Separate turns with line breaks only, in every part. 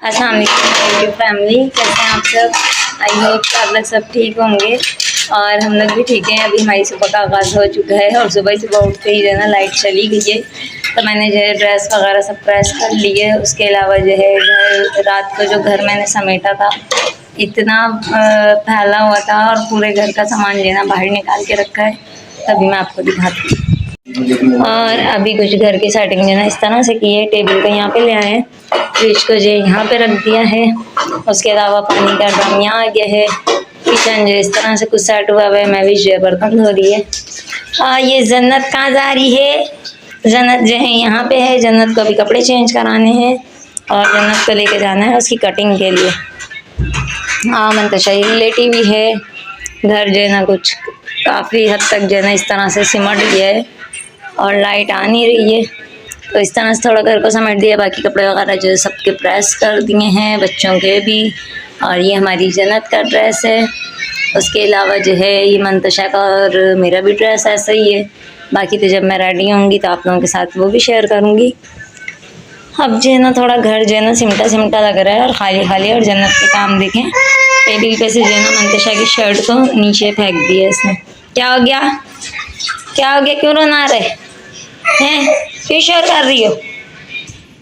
अस्सलाम वालेकुम फैमिली, कैसे हैं आप सब। आई होप कि आप लोग सब ठीक होंगे और हम लोग भी ठीक हैं। अभी हमारी सुबह का आगाज़ हो चुका है और सुबह उठते ही जो है ना लाइट चली गई है, तो मैंने जो है ड्रेस वगैरह सब प्रेस कर ली है। उसके अलावा जो है घर रात को जो घर मैंने समेटा था इतना फैला हुआ था और पूरे घर का सामान जो है ना बाहर निकाल के रखा है, तभी मैं आपको दिखाती हूँ। और अभी कुछ घर की सेटिंग जो है ना इस तरह से की है। टेबल को यहाँ पे ले आए हैं, फ्रिज को जो यहाँ पे रख दिया है। उसके अलावा पानी का ड्रम यहाँ आ गया है। किचन जो इस तरह से कुछ सेट हुआ है। मैं भी जो है बर्तन धो रही है। और ये जन्नत कहाँ जा रही है? जन्नत जो है यहाँ पे है। जन्नत को अभी कपड़े चेंज कराने हैं और जन्नत को लेके जाना है उसकी कटिंग के लिए। हाँ, मंतशा लेटी भी है। घर जो है ना कुछ काफ़ी हद तक जो है ना इस तरह से सिमट गया है और लाइट आ नहीं रही है, तो इस तरह से थोड़ा घर को समेट दिया। बाकी कपड़े वगैरह जो है सबके प्रेस कर दिए हैं, बच्चों के भी। और ये हमारी जन्नत का ड्रेस है। उसके अलावा जो है ये मंतशा का और मेरा भी ड्रेस ऐसा ही है। बाकी तो जब मैं रेडी होंगी तो आप लोगों के साथ वो भी शेयर करूँगी। अब जो है ना थोड़ा घर जो है ना सिमटा सिमटा लग रहा है और खाली खाली। और जन्नत के काम देखें, टेबल पे से जो है ना मंतशा की शर्ट को नीचे फेंक दिया इसने। क्या हो गया? क्या हो गया? क्यों रोना रहे हैं? क्यों शोर कर रही हो?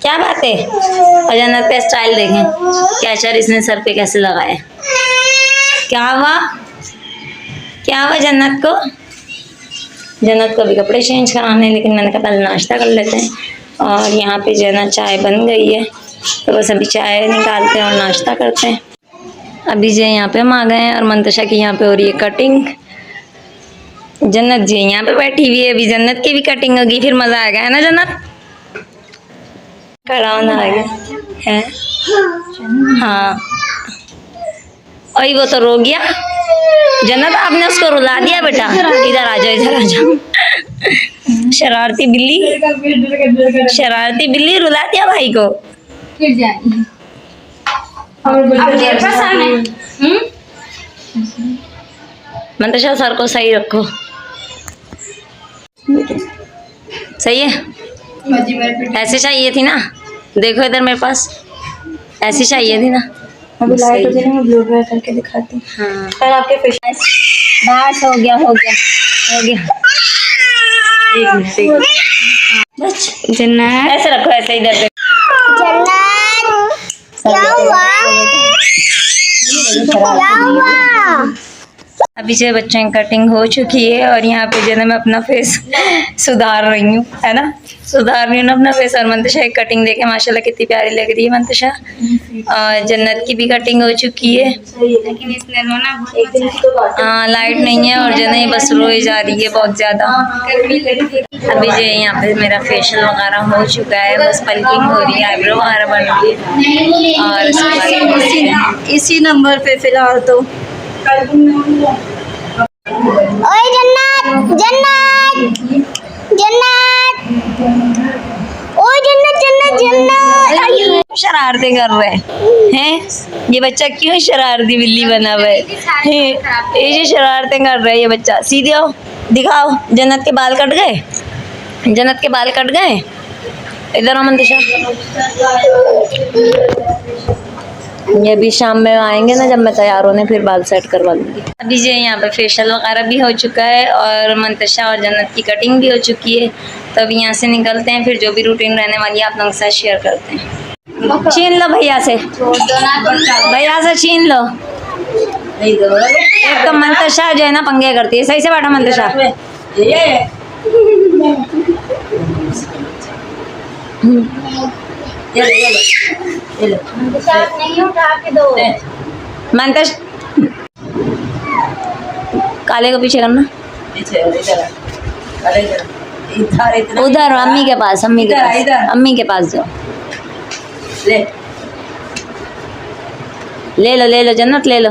क्या बात है? और जन्नत का स्टाइल देखें, कैचर इसने सर पे कैसे लगाया। क्या हुआ? क्या हुआ जन्नत को? जन्नत को भी कपड़े चेंज कराने, लेकिन मैंने कहा पहले नाश्ता कर लेते हैं। और यहाँ पे जो है ना चाय बन गई है, तो बस अभी चाय निकालते हैं और नाश्ता करते हैं। अभी जो यहाँ पे हम आ गए हैं और मंतशा की यहाँ पे हो रही है कटिंग। जन्नत जी यहाँ पे बैठी हुई है। अभी जन्नत की भी कटिंग होगी, फिर मजा आएगा, है ना जन्नत? खड़ा होना आ गया है। हाँ, और वो तो रो गया। जन्नत आपने उसको रुला दिया बेटा। इधर आ जाओ, इधर आ जाओ। शरारती बिल्ली, शरारती बिल्ली रुला दिया भाई को। मंतशा सर को सही रखो। सही है, ऐसे चाहिए थी ना। देखो इधर मेरे पास ऐसी चाहिए थी ना।
अभी लाइट हो गई ना, मैं ब्लू ड्राई करके दिखाती हूँ।
हाँ,
कल आपके फेस
बस हो गया हो गया हो गया। एक मिनट, बस जन्नत ऐसे रखो, ऐसे इधर पे।
क्या हुआ? क्या हुआ?
अभी जो बच्चों की कटिंग हो चुकी है और यहाँ पे जो है मैं अपना फेस सुधार रही हूँ, है ना, सुधार रही हूँ ना अपना फेस। और मंतशा की कटिंग देखे माशाल्लाह कितनी प्यारी लग रही है मंतशा। और जन्नत की भी कटिंग हो चुकी है।
लेकिन इसने रोना
हाँ, लाइट नहीं है और जो है बस रोई जा रही है बहुत ज़्यादा। अभी जो है यहाँ पे मेरा फेशियल वगैरह हो चुका है, बस पल्किंग हो रही है, आईब्रो वगैरह बन रही है। और इसके बाद
इसी नंबर पे फिलहाल तो। ओए जन्नत, जन्नत, जन्नत, ओए जन्नत, जन्नत, जन्नत।
शरारतें कर रहे हैं। ये बच्चा क्यों शरारती बिल्ली बना हुआ है? ये जो शरारतें कर रहा है ये बच्चा। सीधे आओ, दिखाओ। जन्नत के बाल कट गए, जन्नत के बाल कट गए। इधर आओ मंतशा। ये अभी शाम में आएंगे ना, जब मैं तैयार होने फिर बाल सेट करवा लूँगी। अभी जो यहाँ पे फेशियल वगैरह भी हो चुका है और मंतशा और जन्नत की कटिंग भी हो चुकी है। तो अभी यहाँ से निकलते हैं, फिर जो भी रूटीन रहने वाली है आप लोगों के साथ शेयर करते हैं। छीन लो भैया से, भैया से छीन लो। एक तो मंतशा जो है ना पंगे करती है। सही से बैठा मंतशा।
नहीं उठा के दो।
मंतश काले को पीछे करना, उधर अम्मी के पास, अम्मी के पास, अम्मी के पास जाओ। ले लो जन्नत, ले लो,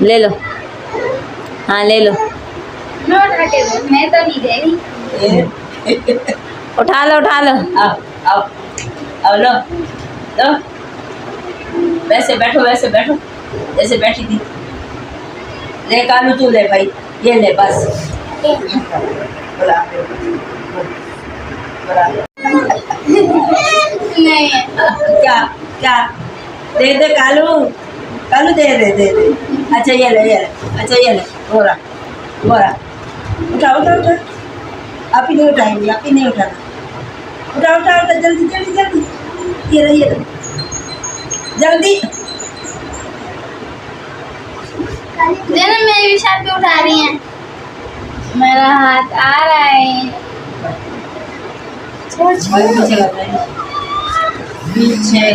ले लो। हाँ ले लो।
मैं तो नहीं दे रही।
उठा लो, उठा लो।
आओ लो लो। वैसे बैठो, वैसे बैठो, जैसे बैठी थी। ले कानू तू ले भाई, ये ले बस। बोला बोला।
नहीं है।
क्या क्या दे दे कालू, कालू दे दे दे दे। अच्छा ये ले, ये ले, अच्छा ये ले, बोरा बोरा, उठा उठा उठा। आप ही नहीं उठाएंगे, आप ही नहीं उठाना। उठा उठा उठा, जल्दी जल्दी जल्दी। ये ले जल्दी।
देना, मेरी विशाल पे उठा रही हैं। मेरा हाथ आ रहा है।
पीछे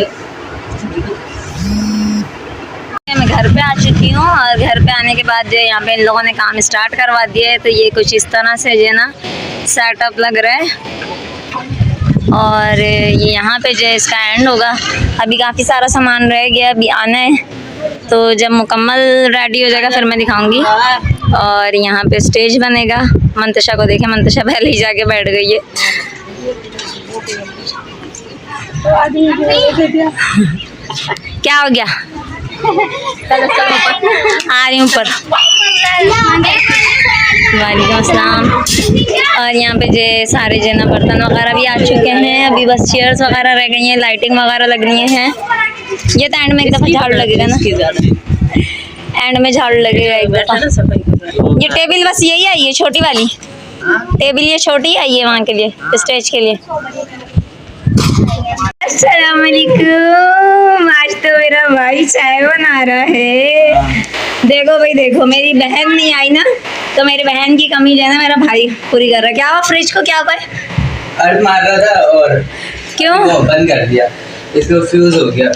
मैं घर पे आ चुकी हूँ और घर पे आने के बाद जो है यहाँ पे इन लोगों ने काम स्टार्ट करवा दिया है। तो ये कुछ इस तरह से जो है ना सेटअप लग रहा है और ये यहाँ पे जो है इसका एंड होगा। अभी काफ़ी सारा सामान रह गया, अभी आना है, तो जब मुकम्मल रेडी हो जाएगा फिर मैं दिखाऊंगी। और यहाँ पे स्टेज बनेगा। मंतशा को देखे, मंतशा पहले ही जाके बैठ गई है। क्या हो गया? आ रही हूँ ऊपर। वालेकुम अस्सलाम। और यहाँ पे जे सारे जो ना बर्तन वगैरह भी आ चुके हैं। अभी बस चेयर्स वगैरह रह गई हैं, लाइटिंग वगैरह लगनी है। ये तो एंड में एक दफ़ा झाड़ू लगेगा ना, एंड में झाड़ू लगेगा एक दफ़ा। ये टेबल बस यही आई है, छोटी वाली टेबल ये छोटी आई है वहाँ के लिए, स्टेज के लिए। अस्सलाम वालेकुम। आज तो मेरा भाई चाय बना रहा है। देखो भाई देखो, मेरी बहन नहीं आई ना, तो मेरी बहन की कमी जो है ना मेरा भाई पूरी कर रहा है। क्या हुआ फ्रिज को, क्या हुआ है?
अर्थ मार रहा था और
क्यों?
वो बंद कर दिया, इसको फ्यूज हो गया।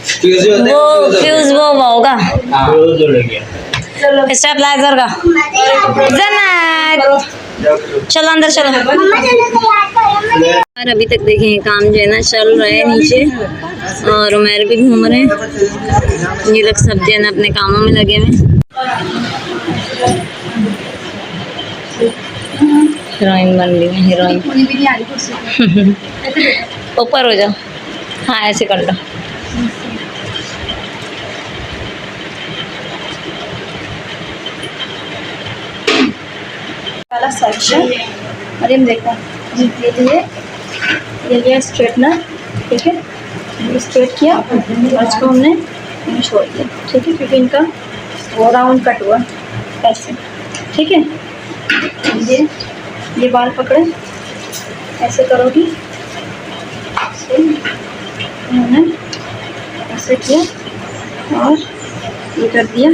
फ्यूज होता है,
वो फ्यूज वो होगा,
फ्यूज उड़ गया।
स्टेबलाइजर का। जन्नत चलो अंदर चलो। और अभी तक देखें काम जो है ना चल रहा है नीचे, और उमर भी घूम रहे हैं। ये लोग सब जो है ना अपने कामों में लगे हुए हैं। हीरोइन बन रही है, हीरोइन। ऊपर हो जाओ, हाँ ऐसे कर लो।
वाला सेक्शन मरीम देखो, ये लिया स्ट्रेटनर, ठीक है, ये स्ट्रेट किया और इसको हमने यूँ छोड़ दिया, ठीक है, क्योंकि इनका वो राउंड कट हुआ ऐसे, ठीक है। ये बाल पकड़े, ऐसे करोगी, उन्होंने ऐसे किया और ये कर दिया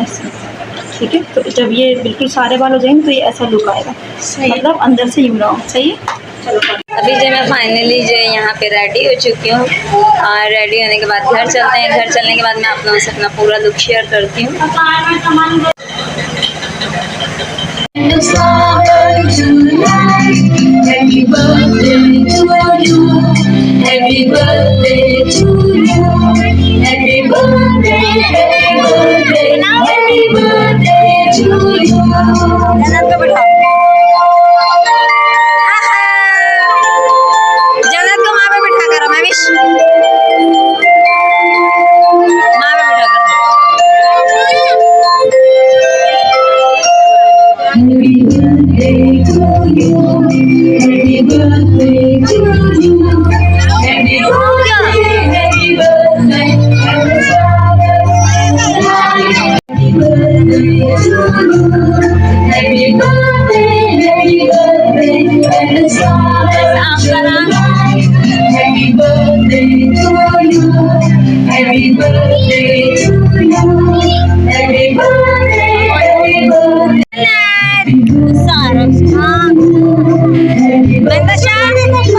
ऐसे, ठीक है। तो जब ये बिल्कुल सारे बाल हो जाएंगे तो ये ऐसा लुक आएगा, मतलब अंदर से यूँ रहा, सही है। चलो
अभी जो मैं फाइनली जो है यहाँ पे रेडी हो चुकी हूँ, और रेडी होने के बाद घर चलते हैं। घर चलने के बाद मैं आप लोगों से अपना पूरा लुक शेयर करती हूँ।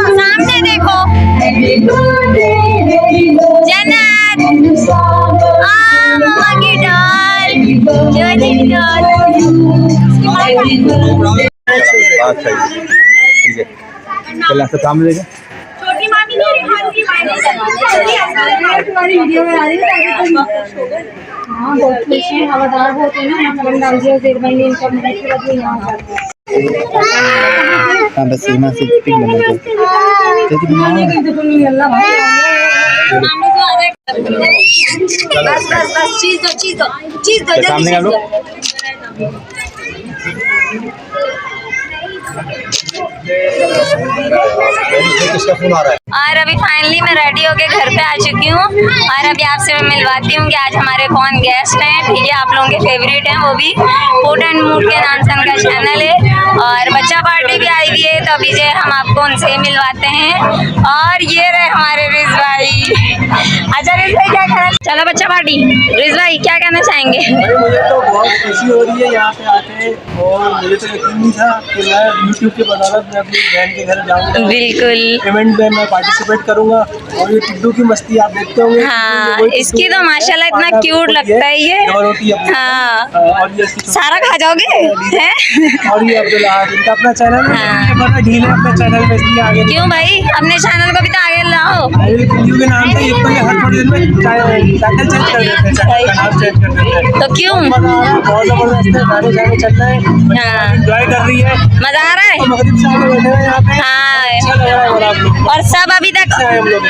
सामने देखो, जन्नत मम्मा की डाल, जोजी की डाल।
बात सही है, ठीक है। चल ऐसा काम लेगा।
छोटी मामी मेरी खान की
तुम्हारी वीडियो बना रही है। हाँ बहुत खुश है, हवादार बहुत है ना, मतलब डाल दिया देर महीने इनका मुझे के बाद यहाँ
हाँ बस सीमा से पिक बना दो।
बस बस बस चीज दो
सामने का लोग किसका फोन आ रहा है?
और अभी फाइनली मैं रेडी होके घर पे आ चुकी हूँ और अभी आपसे मैं मिलवाती हूँ कि आज हमारे कौन गेस्ट हैं। ठीक है, आप लोगों के फेवरेट हैं, वो भी फूड एंड मूड के नाम से उनका चैनल है और बच्चा पार्टी भी आई हुई है, तो अभी जो हम आपको उनसे ही मिलवाते हैं। और ये रहे हमारे रिज भाई। अच्छा रिज भाई क्या कहना, चलो बच्चा पार्टी, रिज भाई क्या कहना चाहेंगे?
मुझे तो बहुत खुशी हो रही है यहाँ पे आके, और मुझे तो यकीन नहीं था कि मैं यूट्यूब के बदौलत मैं अपनी बहन के घर जाऊँगा।
बिल्कुल
इवेंट में मैं पार्टिसिपेट करूँगा और ये टिड्डू की मस्ती आप देखते होंगे।
हाँ, इसकी तो माशाल्लाह इतना क्यूट लगता है ये। हाँ,
और ये इसकी
सारा खा जाओगे हैं?
और ये अब्दुल्ला इनका अपना चैनल है,
हाँ।
ये बड़ा ढील है अपने चैनल में, इसलिए आगे
क्यों भाई, अपने चैनल को भी तो आगे लाओ।
टिड्डू के नाम से ये तो हर थोड़ी देर में टाइटल चेंज कर देते हैं, चैनल का नाम चेंज कर देते हैं।
तो क्यों?
बहुत जबरदस्त है, गाने जाने चल रहे हैं,
हाँ।
एंजॉय कर रही है।
मजा आ रहा है?
मगरिब से आके बैठे हैं यहाँ पे,
हाँ,
अच्छा लग रहा है बड़ा आप लोग को।
और सब अभी तक,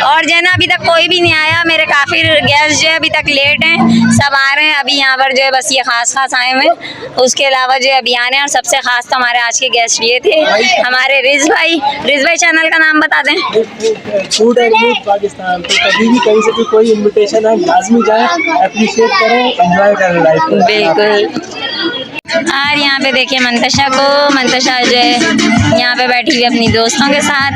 और जो है ना अभी तक कोई भी नहीं आया। मेरे काफी गेस्ट जो है अभी तक लेट हैं, सब आ रहे हैं अभी यहाँ पर जो है, बस ये खास आए हुए हैं। उसके अलावा जो है अभी आ रहे हैं, और सबसे खास तो हमारे आज के गेस्ट ये थे हमारे रिज भाई। रिज भाई चैनल का नाम बता दें।
Food and mood Pakistan. तो कभी भी कहीं से भी कोई इनविटेशन है, लाजमी जाए, अप्रिशिएट करें, एंजॉय करें लाइफ को।
बिल्कुल। और यहाँ पे देखिए मंतशा जो है यहाँ पे बैठी हुई अपनी दोस्तों के साथ।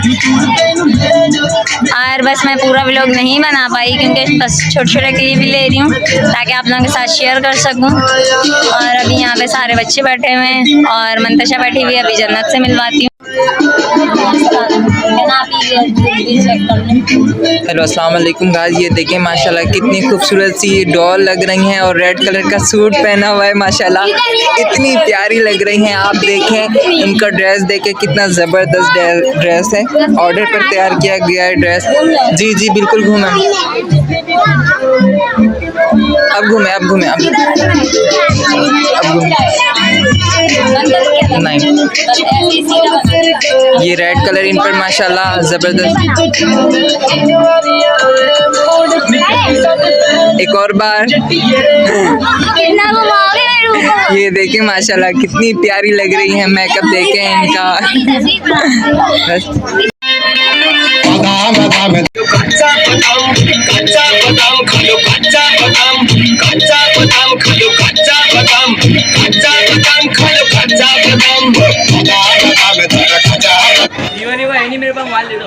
और बस मैं पूरा व्लॉग नहीं बना पाई क्योंकि बस छोटे क्लिप भी ले रही हूँ ताकि आप लोगों के साथ शेयर कर सकूँ। और अभी यहाँ पे सारे बच्चे बैठे हुए हैं और मंतशा बैठी हुई है, अभी जन्नत से मिलवाती हूँ।
हेलो अस्सलाम वालेकुम गाइस, ये देखें माशाल्लाह कितनी खूबसूरत सी ये डॉल लग रही हैं और रेड कलर का सूट पहना हुआ है, माशाल्लाह इतनी प्यारी लग रही हैं। आप देखें इनका ड्रेस देखें, कितना ज़बरदस्त ड्रेस है, ऑर्डर पर तैयार किया गया है ड्रेस। जी जी बिल्कुल घूमें, अब घूमें नहीं, ये रेड कलर इन पर माशाल्लाह ज़बरदस्त। एक और बार ये देखें माशाल्लाह कितनी प्यारी लग रही है, मेकअप देखें इनका।
मेरे पास मोबाइल दे दो।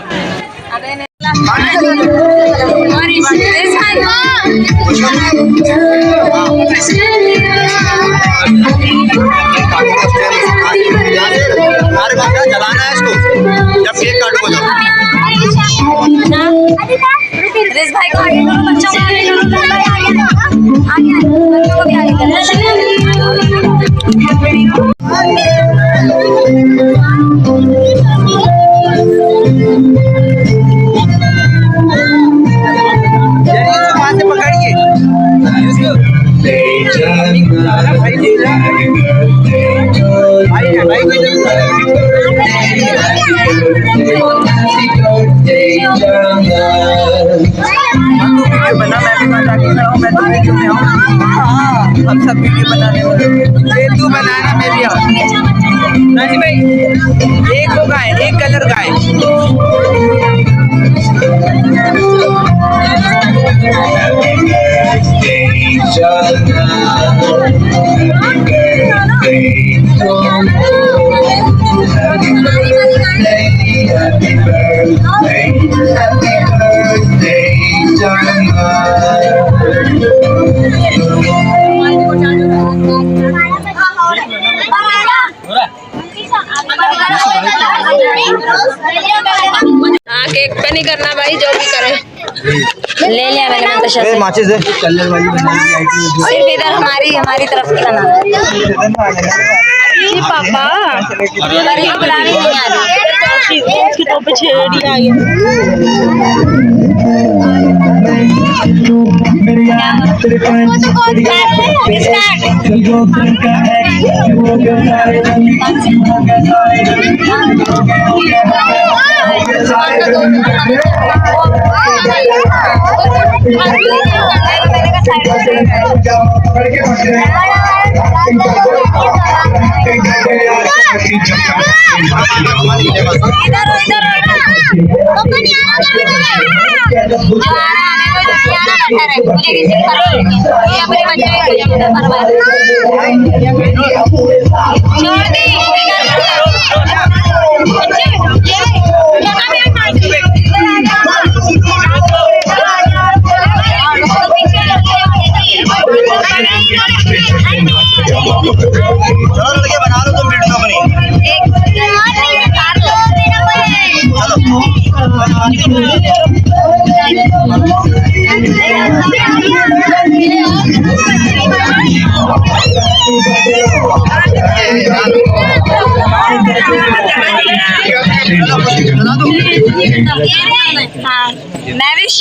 जलाना है इसको जब केक काटो जाओ।
भाई को आगे करो, बच्चों को आगे करो, आगे बच्चों को भी आगे
बना, मैं भी बता के मैं तो वीडियो में आऊँ। हाँ, हम सब वीडियो बनाने वाले। तू बनाना, मैं भी आऊँ। नानी भाई एक वो गाय, एक कलर गाय।
हाँ, केक पे नहीं करना भाई, जो भी करे। ले लिया मैंने मंतशा से।
माचिस है कलर वाली बनाई आई थी,
सिर्फ इधर हमारी तरफ की बना।
जी पापा
अरे बुलाने नहीं आ रही।
उसकी टोप पे छेड़ी आ गई।
मैंने कहा साइड
मुझे किसी की परवाह नहीं है, अपने बच्चे की परवाह छोड़ दी। मैविश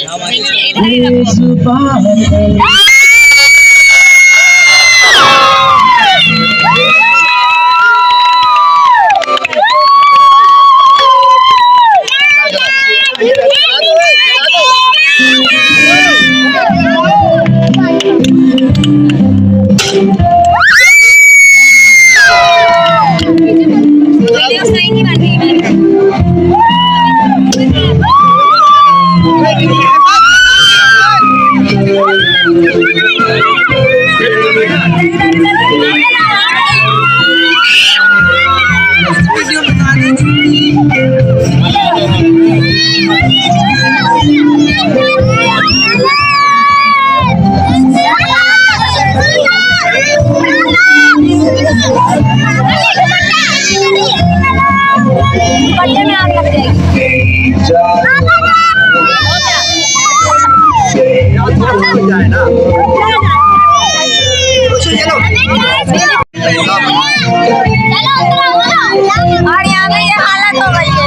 और यहाँ पे ये हालत हो गई है।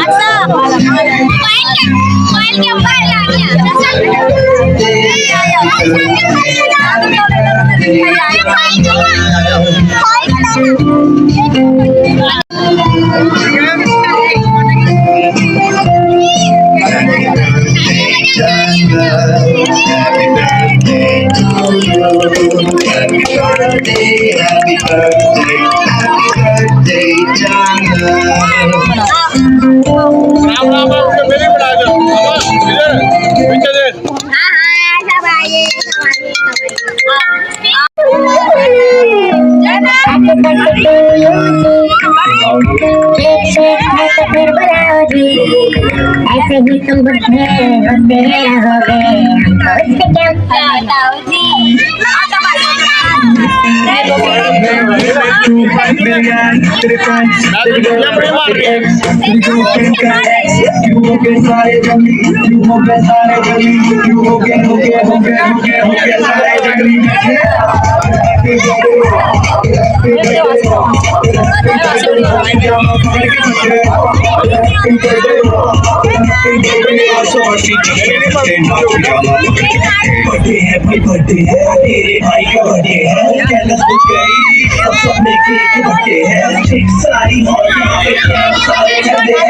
अच्छा मोबाइल के ऊपर ऐसे ही तुम बुढ़े होते रहोगे, उससे क्या बताओ जी।
तेरे भाई का बर्थडे है, कैलस बुझ गई, अब सबने केक बर्थडे है, सारी सारे चले एक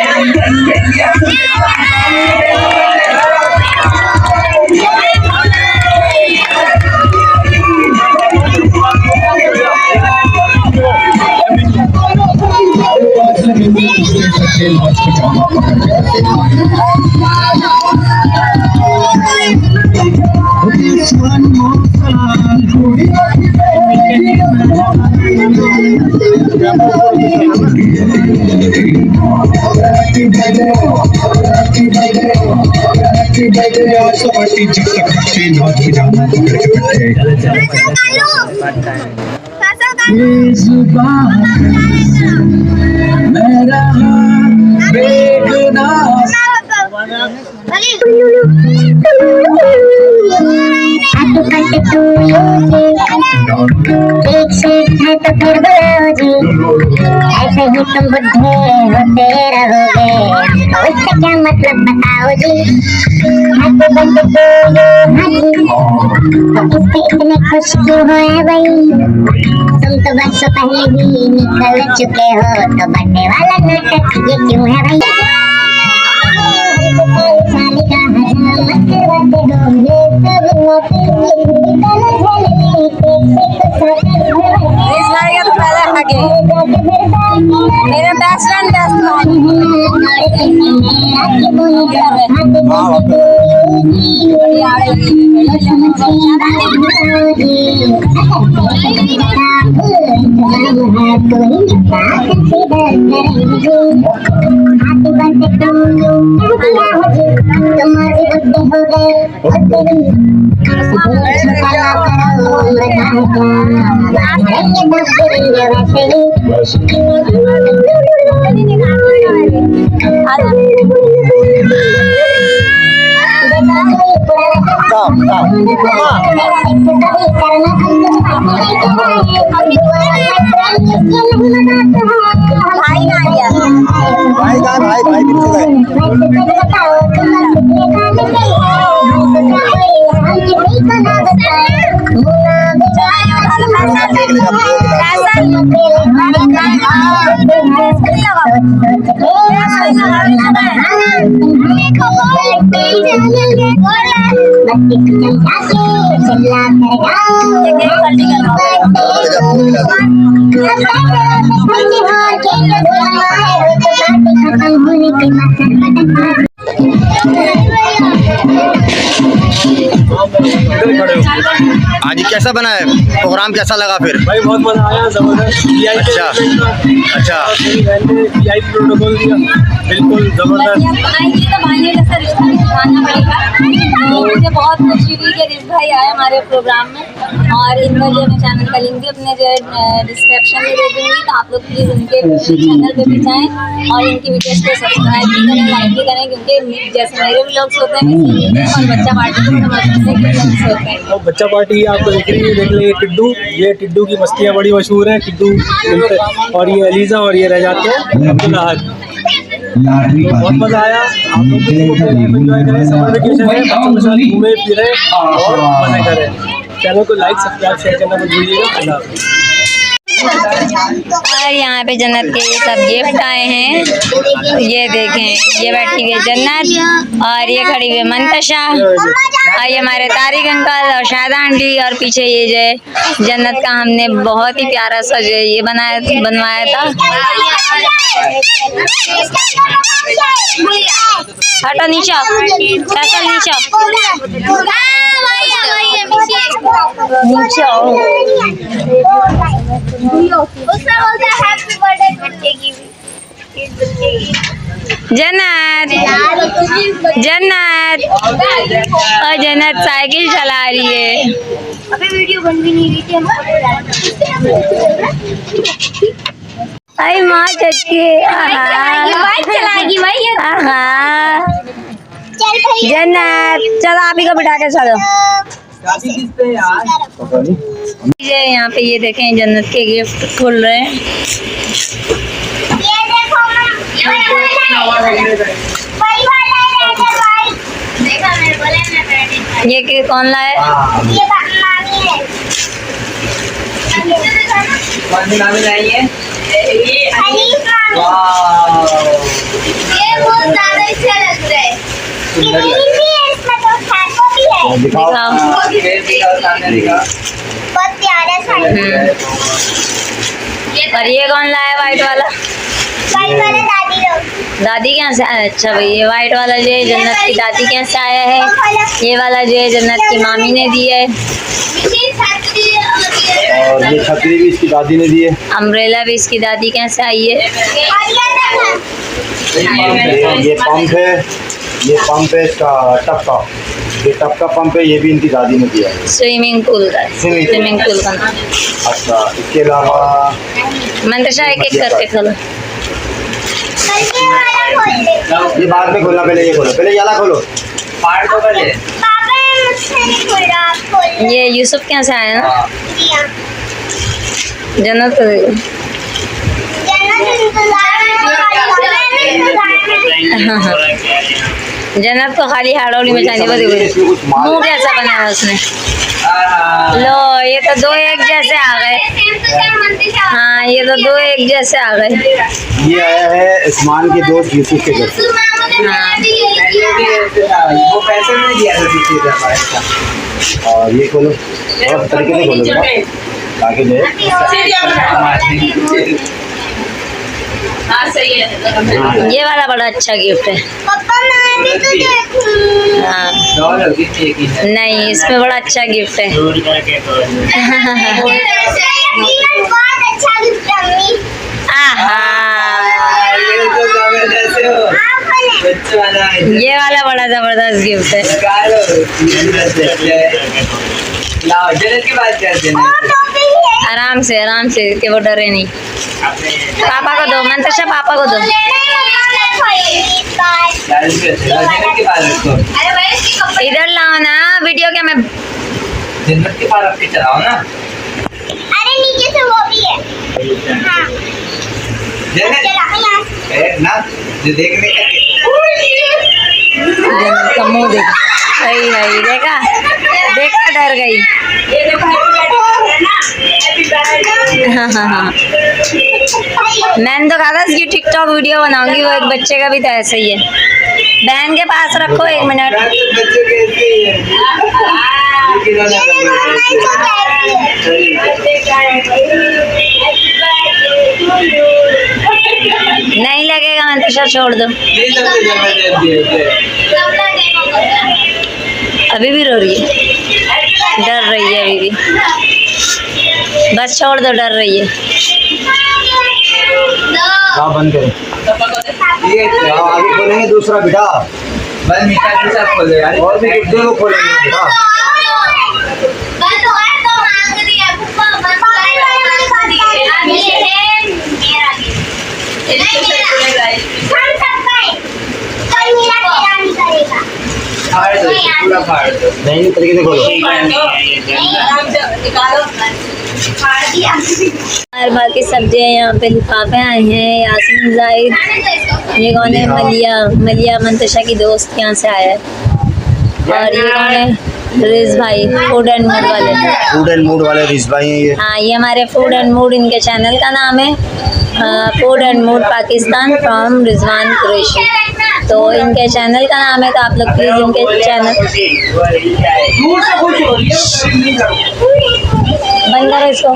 से है तो फिर बुलाओ जी, ऐसे ही तुम बुढ़े होते रहोगे, उससे क्या मतलब बताओ जी। हैप्पी बर्थडे टू यू तो इससे इतने खुश क्यों हो भाई, तुम तो बस पहले ही निकल चुके हो, तो बर्थडे वाला नाटक ये क्यों है भाई।
आगे मेरा बेस्ट फ्रेंड भाई ना गया
भाई कहाँ भाई भाई आज कैसा बना है प्रोग्राम, कैसा लगा फिर?
भाई बहुत मजा आया, जबरदस्त।
अच्छा अच्छा
VIP प्रोटोकॉल दिया, बिल्कुल जबरदस्त।
आएंगे तो भाइयों जैसा रिश्ता निभाना पड़ेगा। तो मुझे बहुत खुशी हुई कि रिश भाई आए हमारे प्रोग्राम में, और इनका जो मैं चैनल का लिंक भी अपने जो डिस्क्रिप्शन में दे दूँगी, तो आप लोग प्लीज़ इनके चैनल पे भी जाएँ और इनकी वीडियोस को सब्सक्राइब भी करें, लाइक भी करें, क्योंकि जैसे मेरे व्लॉग्स होते हैं और बच्चा पार्टी के व्लॉग्स होते हैं।
और बच्चा पार्टी आपको दिख रही है, देख ले टिड्डू, ये टिड्डू की मस्तियाँ बड़ी मशहूर हैं। टिड्डू और ये अलीजा और ये रह जाते हैं अब्दुल अहद। बहुत मजा आया, आप लोग एंजॉय करें, समर वेकेशन है, बच्चों के साथ घूमे फिरे और मजे करें। चैनल को लाइक सब्सक्राइब शेयर करना मत भूलिएगा।
और यहाँ पे जन्नत के ये सब गिफ्ट आए हैं, ये देखें, ये बैठी हुई जन्नत और ये खड़ी हुई मंतशा और ये हमारे तारिक अंकल और शायदा आंटी, और पीछे ये जो है जन्नत का हमने बहुत ही प्यारा सा जो ये बनवाया था। हटो नीचा, कैसा नीचा नीचा जन्नत जन्नत और जन्नत साइकिल चला रही है।
अभी वीडियो बन भी नहीं रही थी, हम
आई माँ चटके
बाइक चलाएगी भाई ये। चल भाई
जन्नत चलो आप ही को बिठा के चलो। ये यहाँ पे ये देखें जन्नत के गिफ्ट खुल रहे हैं।
ये देखो भाई वाला है भाई, देखा मेरे बोले ना बैठे।
ये कि कौन लाया?
ये मामी है।
कौन सी नामी लाई है?
अनीस मामी। ये बहुत ज्यादा अच्छा लग रहा है। ग्रीन भी है इसमें, तो सैंपो भी है।
दिखाओ
बहुत प्यारा सा है।
और ये कौन लाया वाइट वाला?
भाई वाला दादी लोग।
दादी के यहाँ से आया? अच्छा भाई, ये वाइट वाला जो है जन्नत की दादी के यहाँ से आया है, ये वाला जो है जन्नत की मामी ने दी है,
और ये छतरी भी इसकी दादी ने दी है,
अम्ब्रेला भी इसकी दादी के यहाँ से आई है।
ये पंप है, ये पंप है इसका टप का, ये टप का पंप है, ये भी इनकी दादी ने दिया है।
स्विमिंग पूल का, स्विमिंग पूल का नाम।
अच्छा, इसके अलावा
मंतशा एक एक करके खोलो।
ये बाद में खोलना, पहले ये खोलो, पहले ये वाला खोलो।
पार्ट दो पहले।
पापा मुझसे नहीं खोल रहा, आप खोल
ये यूसुफ के यहाँ से आया ना?
दिया।
जन्नत को देखो। जन्नत को खाली हाड़ौली में जाने को देखो, मुँह कैसा बना है उसने। लो ये तो दो एक जैसे आ गए। हाँ ये तो दो एक जैसे आ गए।
ये आया है उस्मान के दोस्त यूसुफ के घर से।
वो पैसे में दिया था 30,000 का।
और ये खोलो, और तरीके से खोलो बेटा। आगे दे
ये वाला बड़ा अच्छा गिफ्ट है।
पापा मैं भी तो देखूं।
हाँ
डॉल होगी ठीक ही है।
नहीं, इसमें बड़ा अच्छा गिफ्ट है।
बहुत अच्छा गिफ्ट है मम्मी।
आहा,
ये तो जबरदस्त हो। बच्चों वाला है।
ये वाला बड़ा जबरदस्त गिफ्ट है।
निकालो। लाओ जल्दी की बात करते हैं।
आराम से कि वो डरे नहीं। पापा को दो, मंतशा पापा को दो।
जन्नत के पास रखो।
इधर लाओ ना, वीडियो क्या मैं
जन्नत के पास रख के चलाओ ना।
अरे नीचे से वो भी है। हाँ
जन्नत
चला यहाँ से।
ए, ना जो देखने का
जन्नत का मुंह देखा। सही है, देखा देखा डर गई। हाँ हाँ हाँ, मैंने तो कहा था इसकी टिकटॉक वीडियो बनाऊंगी। वो एक बच्चे का भी तो ऐसे ही है। बहन के पास रखो 1 मिनट।
बच्चों के ऐसे ही है।
नहीं लगेगा मंतशा, छोड़ दो।
ये सबसे जबरदस्त है।
अभी भी रो रही है, डर रही है अभी भी। बस छोड़ दो, डर रही है।
हाँ बंद करो।
ये
हाँ आगे खोलेंगे दूसरा बेटा,
बस मीठा के साथ खोलो यार।
और भी कुछ दोनों खोलेंगे बेटा।
फाड़ दो, पूरा फाड़ दो।
नहीं तरीके से खोलो।
और बाकी सब्जियां यहाँ पे लिफाफे आए हैं। यासीन जाहिद, ये कौन है? मलिया मंतशा की दोस्त यहाँ से आया है। और ये कौन है? रिज भाई, फूड एंड मूड वाले।
फूड एंड मूड वाले रिज भाई हैं ये।
हाँ, ये हमारे फूड एंड मूड, इनके चैनल का नाम है food and mood Pakistan from Rizwan Qureshi. तो इनके चैनल का नाम है, तो आप लोग प्लीज़ इनके चैनल बंद करो इसको।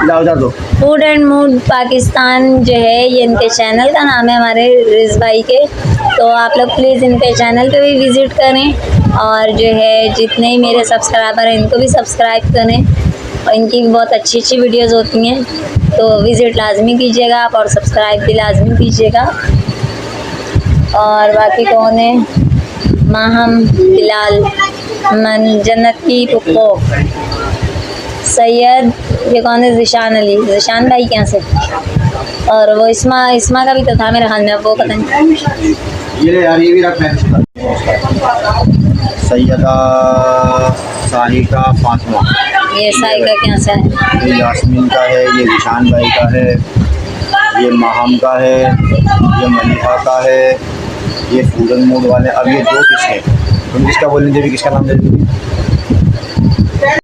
लाओ जा दो।
फूड एंड मूड पाकिस्तान जो है, ये इनके चैनल का नाम है हमारे रिज भाई के। तो आप लोग प्लीज़ इनके चैनल पे भी विज़िट करें, और जो है जितने ही मेरे सब्सक्राइबर हैं इनको भी सब्सक्राइब करें। और इनकी भी बहुत अच्छी अच्छी वीडियोज़ होती हैं, तो विज़िट लाजमी कीजिएगा आप, और सब्सक्राइब भी लाजमी कीजिएगा। और बाकी कौन है? माहम, बिलाल, मन, जन्नत की पुप्पो, सैयद, ये कौन है? ज़िशान अली, ज़िशान भाई क्या से। और वो इस्मा का भी तो था मेरे ख्याल में, वो पता नहीं।
ये ले यार, ये भी रख लें। सैयदा साहिका फातिमा,
ये साइका क्या से है?
ये यास्मीन का है, ये निशान भाई का है, ये माहम का है, ये मलिका का है, ये फूड एंड मूड वाले। अब ये दो किसके, तुम किसका बोलने, देवी किसका नाम दे दोगी?